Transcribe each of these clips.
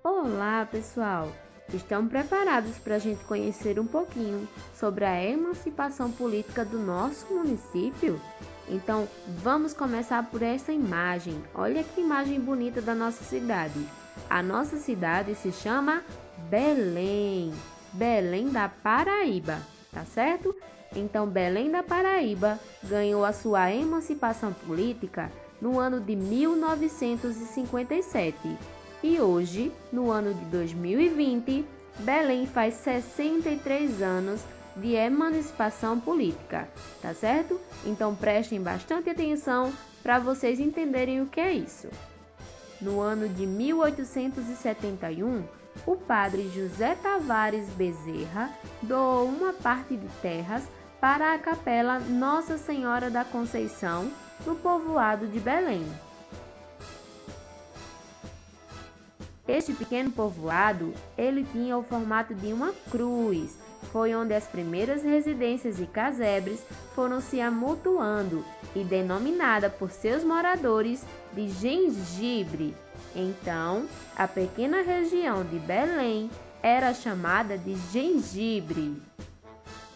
Olá, pessoal! Estão preparados para a gente conhecer um pouquinho sobre a emancipação política do nosso município? Então, vamos começar por essa imagem. Olha que imagem bonita da nossa cidade. A nossa cidade se chama Belém, Belém da Paraíba, tá certo? Então, Belém da Paraíba ganhou a sua emancipação política no ano de 1957. E hoje, no ano de 2020, Belém faz 63 anos de emancipação política, tá certo? Então prestem bastante atenção para vocês entenderem o que é isso. No ano de 1871, o padre José Tavares Bezerra doou uma parte de terras para a capela Nossa Senhora da Conceição, no povoado de Belém. Este pequeno povoado, ele tinha o formato de uma cruz. Foi onde as primeiras residências e casebres foram se amontoando e denominada por seus moradores de Gengibre. Então, a pequena região de Belém era chamada de Gengibre.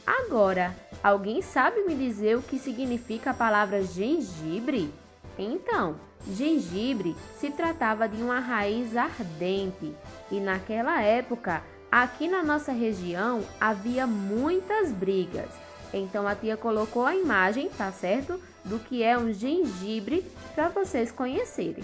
Agora, alguém sabe me dizer o que significa a palavra gengibre? Então, gengibre se tratava de uma raiz ardente e naquela época, aqui na nossa região, havia muitas brigas. Então a tia colocou a imagem, tá certo? Do que é um gengibre para vocês conhecerem.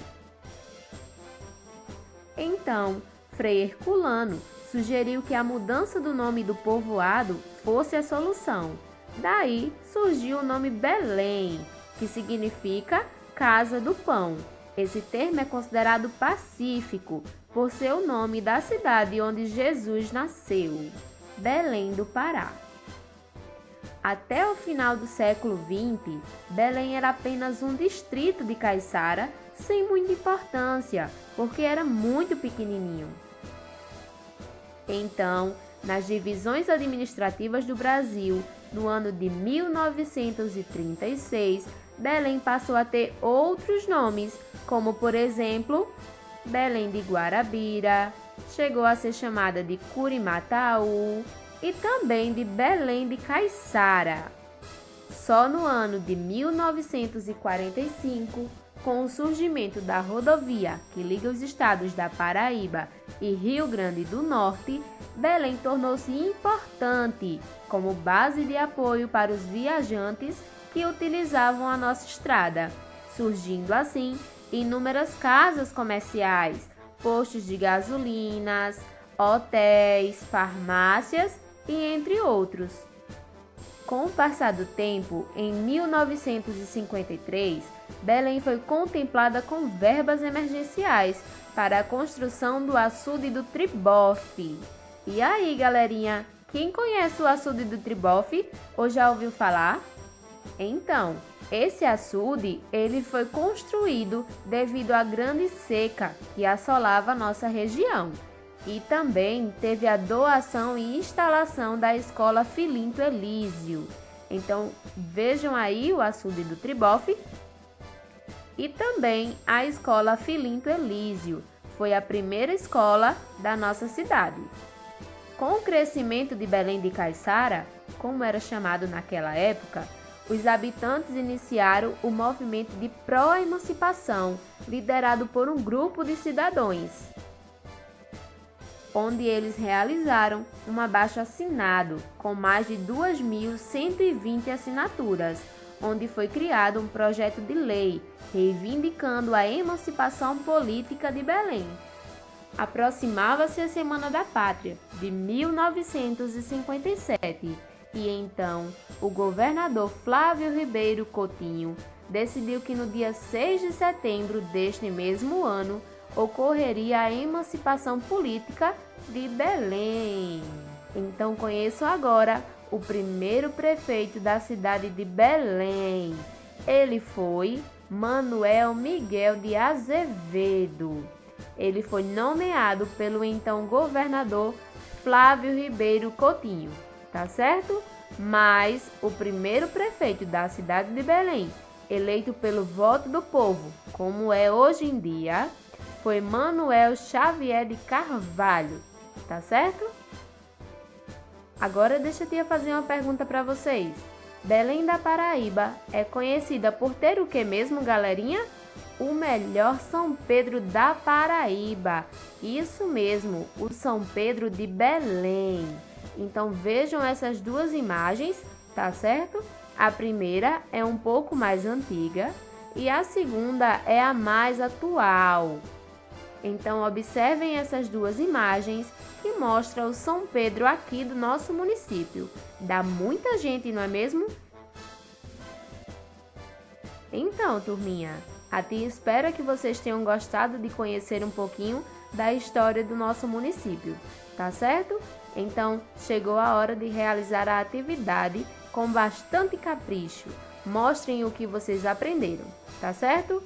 Então, Frei Herculano sugeriu que a mudança do nome do povoado fosse a solução. Daí surgiu o nome Belém, que significa Casa do Pão. Esse termo é considerado pacífico por ser o nome da cidade onde Jesus nasceu, Belém do Pará. Até o final do século XX, Belém era apenas um distrito de Caiçara, sem muita importância, porque era muito pequenininho. Então, nas divisões administrativas do Brasil, no ano de 1936, Belém passou a ter outros nomes, como por exemplo, Belém de Guarabira, chegou a ser chamada de Curimataú e também de Belém de Caiçara. Só no ano de 1945, com o surgimento da rodovia que liga os estados da Paraíba e Rio Grande do Norte, Belém tornou-se importante como base de apoio para os viajantes que utilizavam a nossa estrada, surgindo assim inúmeras casas comerciais, postos de gasolinas, hotéis, farmácias e entre outros. Com o passar do tempo, em 1953, Belém foi contemplada com verbas emergenciais para a construção do açude do Tribofe. E aí, galerinha, quem conhece o açude do Tribofe ou já ouviu falar? Então, esse açude ele foi construído devido à grande seca que assolava a nossa região. E também teve a doação e instalação da Escola Filinto Elísio. Então, vejam aí o açude do Tribofe. E também a Escola Filinto Elísio. Foi a primeira escola da nossa cidade. Com o crescimento de Belém de Caiçara, como era chamado naquela época, os habitantes iniciaram o movimento de pró-emancipação, liderado por um grupo de cidadãos, onde eles realizaram um abaixo-assinado com mais de 2.120 assinaturas, onde foi criado um projeto de lei reivindicando a emancipação política de Belém. Aproximava-se a Semana da Pátria, de 1957, e então o governador Flávio Ribeiro Coutinho decidiu que no dia 6 de setembro deste mesmo ano ocorreria a emancipação política de Belém. Então conheço agora o primeiro prefeito da cidade de Belém. Ele foi Manuel Miguel de Azevedo. Ele foi nomeado pelo então governador Flávio Ribeiro Coutinho, tá certo? Mas o primeiro prefeito da cidade de Belém, eleito pelo voto do povo, como é hoje em dia, foi Manuel Xavier de Carvalho, tá certo? Agora deixa a tia fazer uma pergunta para vocês. Belém da Paraíba é conhecida por ter o que mesmo, galerinha? O melhor São Pedro da Paraíba. Isso mesmo, o São Pedro de Belém. Então vejam essas duas imagens, tá certo? A primeira é um pouco mais antiga e a segunda é a mais atual. Então observem essas duas imagens que mostram o São Pedro aqui do nosso município. Dá muita gente, não é mesmo? Então, turminha, a tia espera que vocês tenham gostado de conhecer um pouquinho da história do nosso município, tá certo? Então, chegou a hora de realizar a atividade com bastante capricho. Mostrem o que vocês aprenderam, tá certo?